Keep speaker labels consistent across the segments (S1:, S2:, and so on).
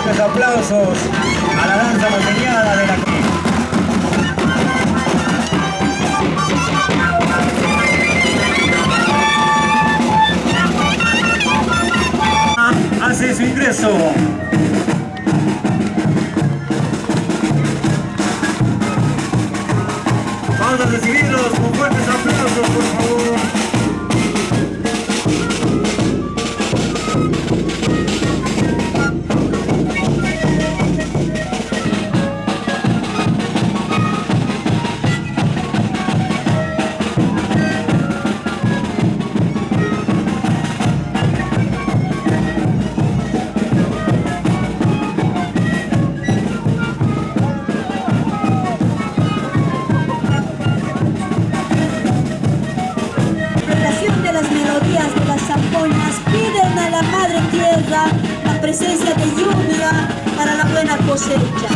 S1: fuertes aplausos a la danza montañada de la hace su ingreso. Vamos a recibirlos con fuertes aplausos, por favor.
S2: Piden a la Madre Tierra la presencia de lluvia para la buena cosecha.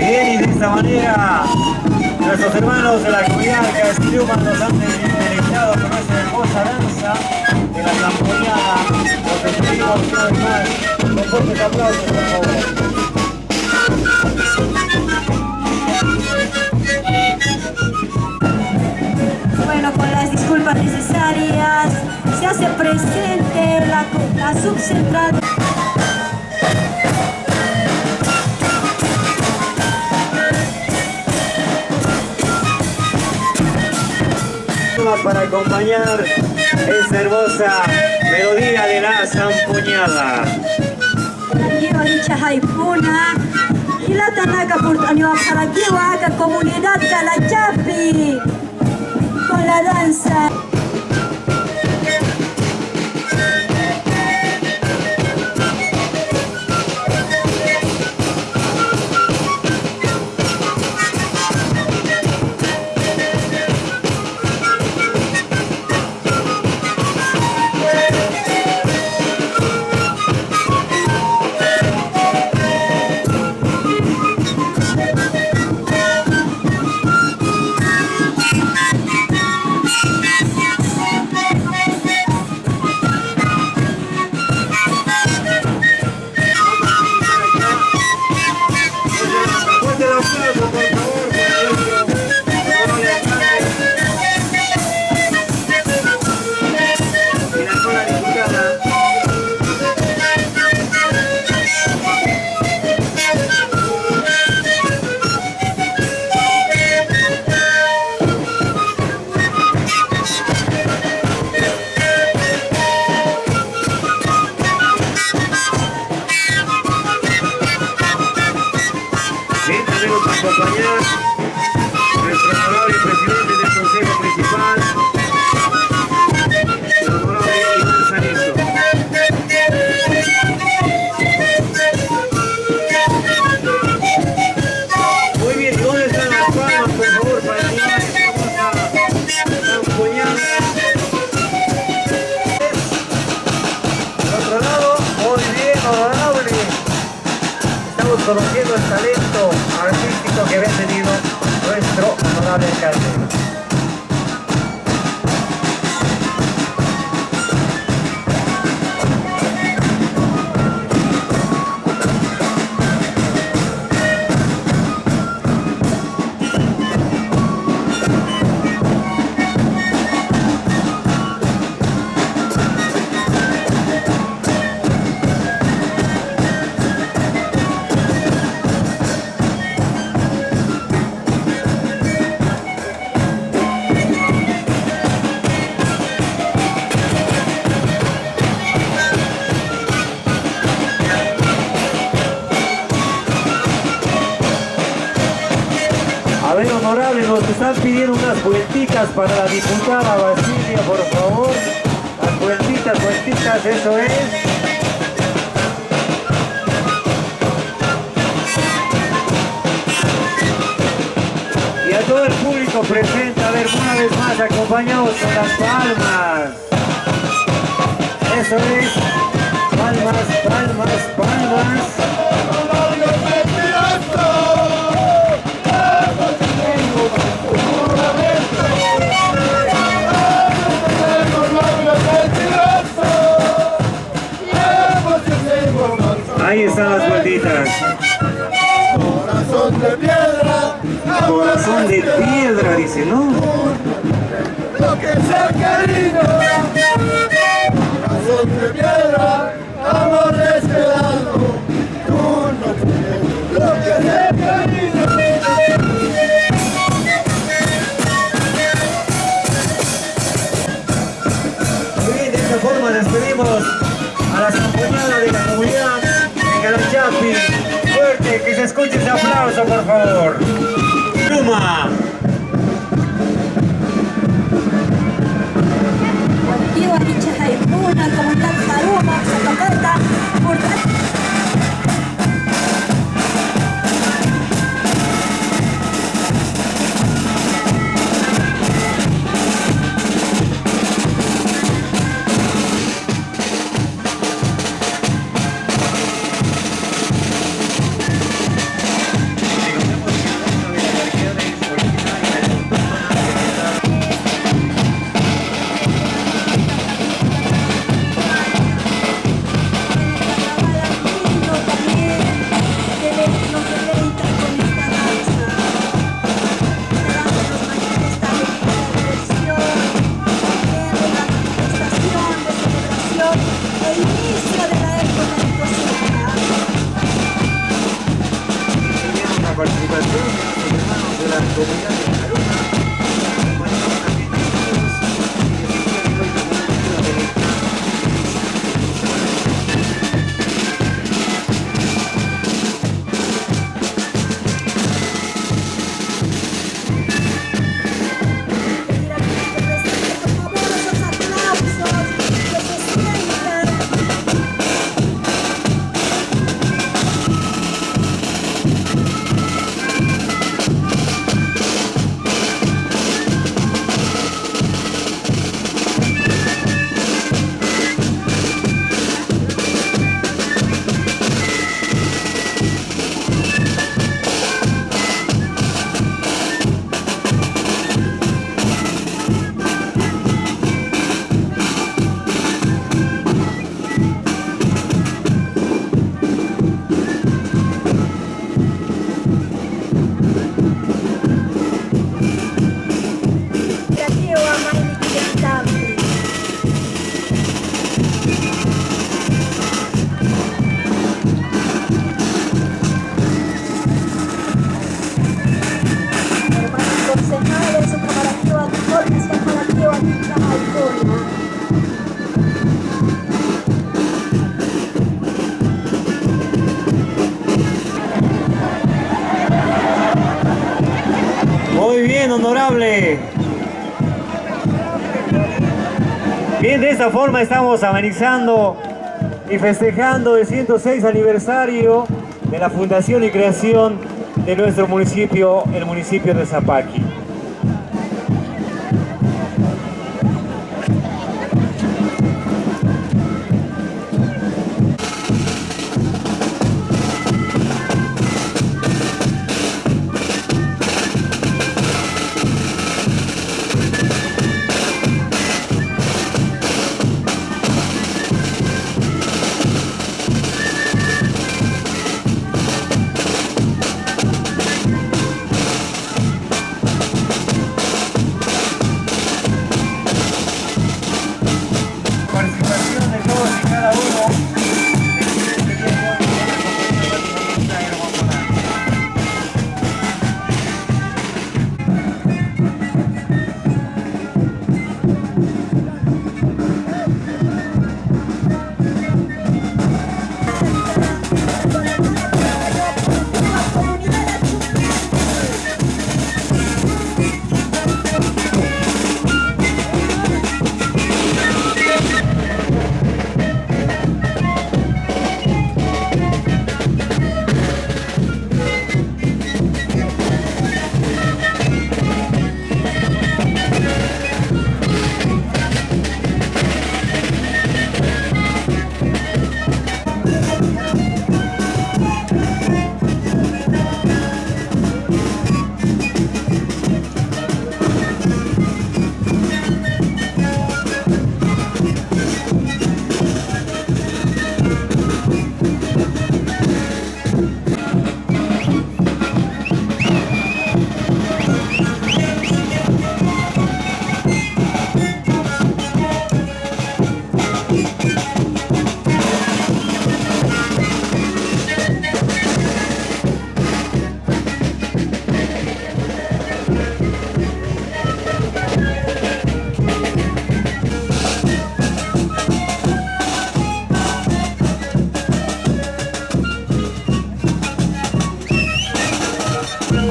S2: De esta manera, nuestros hermanos de la comunidad de Castiuma nos han deleitado con esta hermosa danza de la zampoñada. Los despedimos una vez más con fuertes aplausos, por favor. Bueno, con las disculpas necesarias, se hace presente la subcentrada.
S1: Para acompañar esta hermosa melodía de la zampoñada.
S2: Lleva dicha jaipuna y la tanaca portaño para que haga comunidad Calachapi con la danza.
S1: Acompañar nuestro honorable presidente del Consejo Municipal, el honorable Iván Sanizo. Muy bien, ¿y dónde están las palmas, por favor, para animar esta hermosa zampoñada? Al otro lado, muy bien, honorable. Estamos conociendo el talento artístico que había tenido nuestro honorable alcalde.
S2: A ver, honorable, nos están pidiendo unas vueltitas para la diputada Basilia, por favor. Las vueltitas, vueltitas, eso es. Y a todo el público presente, a ver, una vez más, acompañados con las palmas. Eso es. Palmas, palmas, palmas. Ahí están las vueltitas.
S3: Corazón de piedra,
S2: Corazón de piedra, dice, ¿no?
S3: lo que sea cariño. Corazón de piedra, amor desvelado. Tú no tienes lo que sea cariño.
S2: Muy bien, de esta forma despedimos a las compañeras de la comunidad de Calanchapi. Fuerte, que se escuche ese aplauso, por favor. Pluma.
S4: Wantiwa licha haipuna komunidad Haruma sa Pakarta Purta.
S2: Participación de los hermanos de la comunidad de Caruna, acompañados también de todos Muy bien, honorable. Bien, de esta forma estamos amenizando y festejando el 106 aniversario de la fundación y creación de nuestro municipio, el municipio de Zapaqui.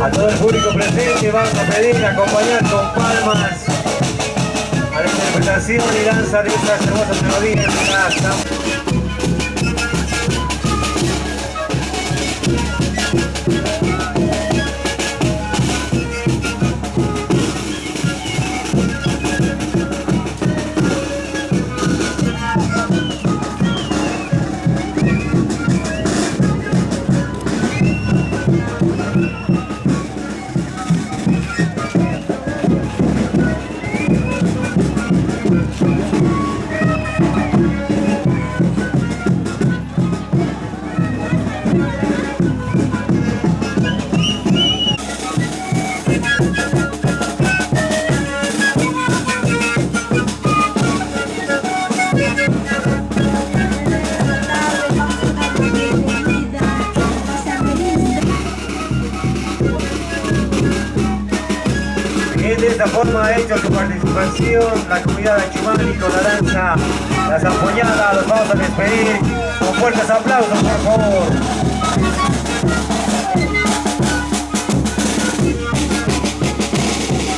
S2: A todo el público presente vamos a pedir acompañar con palmas a la interpretación y danza de estas hermosas melodías de la de esta forma ha hecho su participación la comunidad de Chumani con la danza La Zampoñada. Los vamos a despedir con fuertes aplausos, por favor.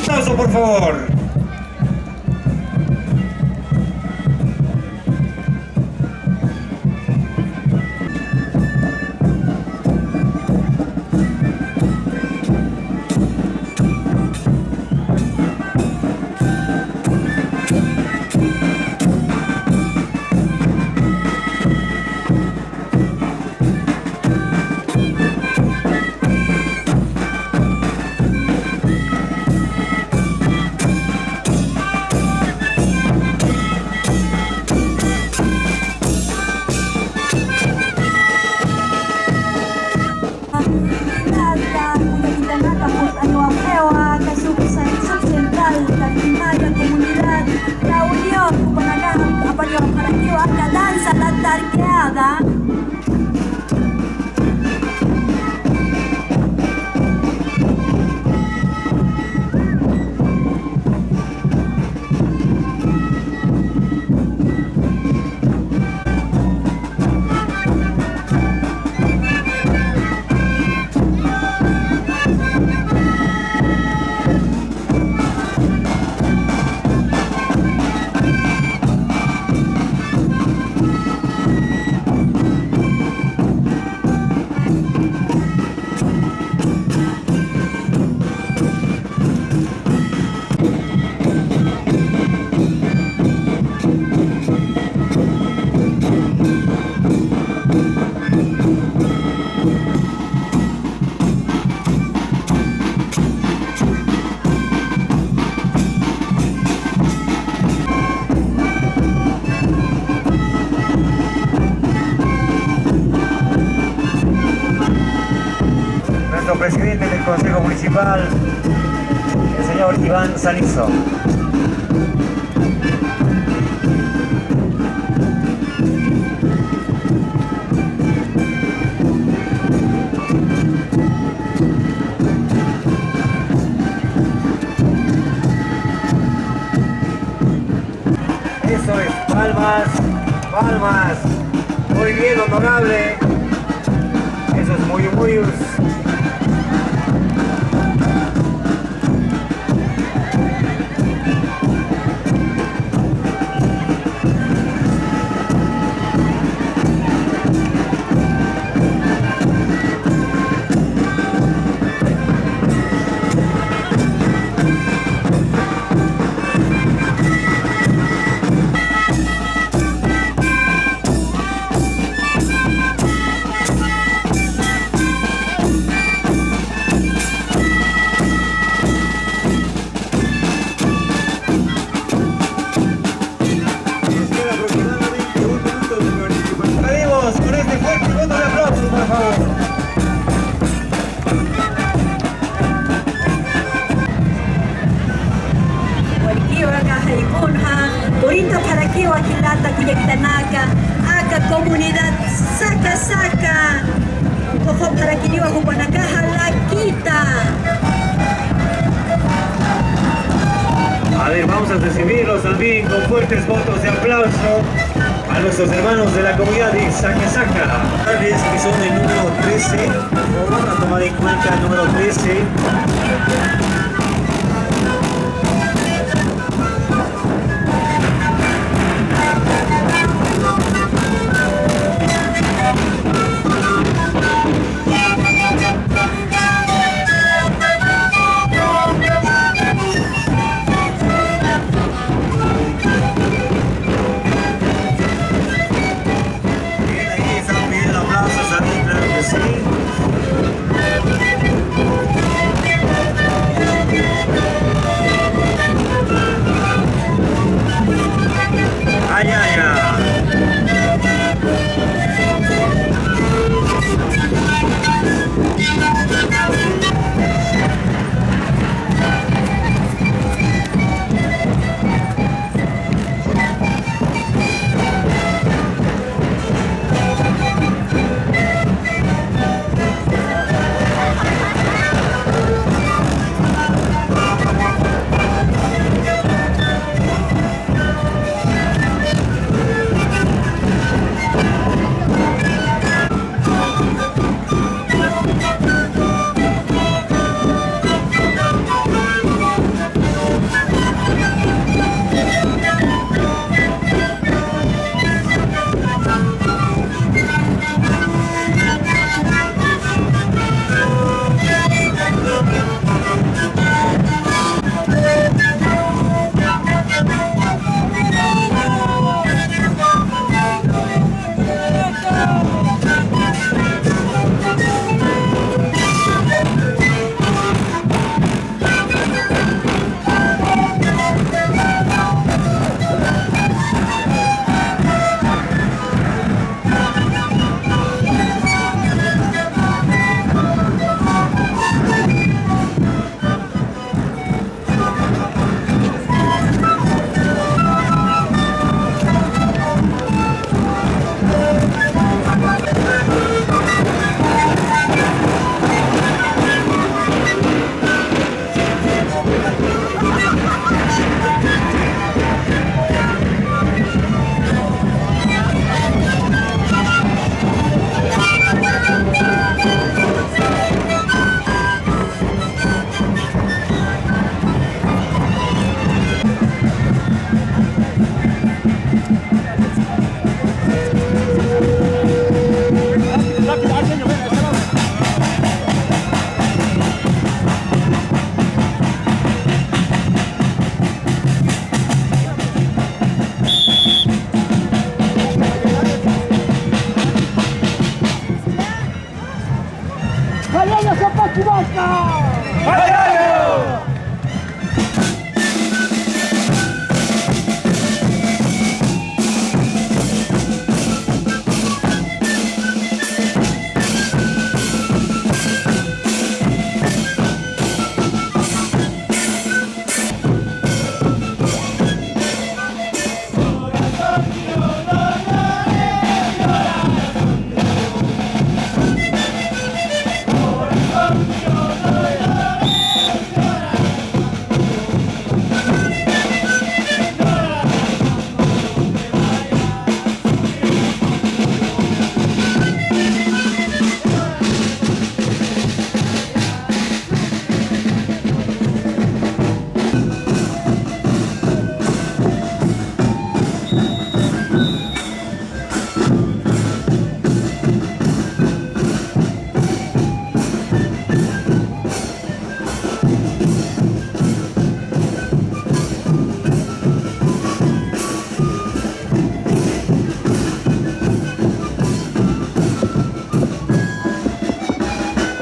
S2: Aplauso, por favor.
S4: Danza la tarqueada.
S2: Presidente del Consejo Municipal, el señor Iván Salizo. Eso es, palmas, palmas. Muy bien, honorable. Eso es muy.
S4: Comunidad saca Ojo para que lleva Jupanacaja la quita.
S2: A ver, vamos a recibirlos también con fuertes votos de aplauso. a nuestros hermanos de la comunidad de Sacasaca, que son el número 13, vamos a tomar en cuenta el número 13.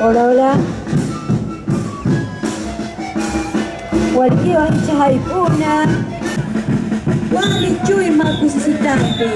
S4: Hola, hola. Walkio ancha haipuna. Wali chui makusisitampi.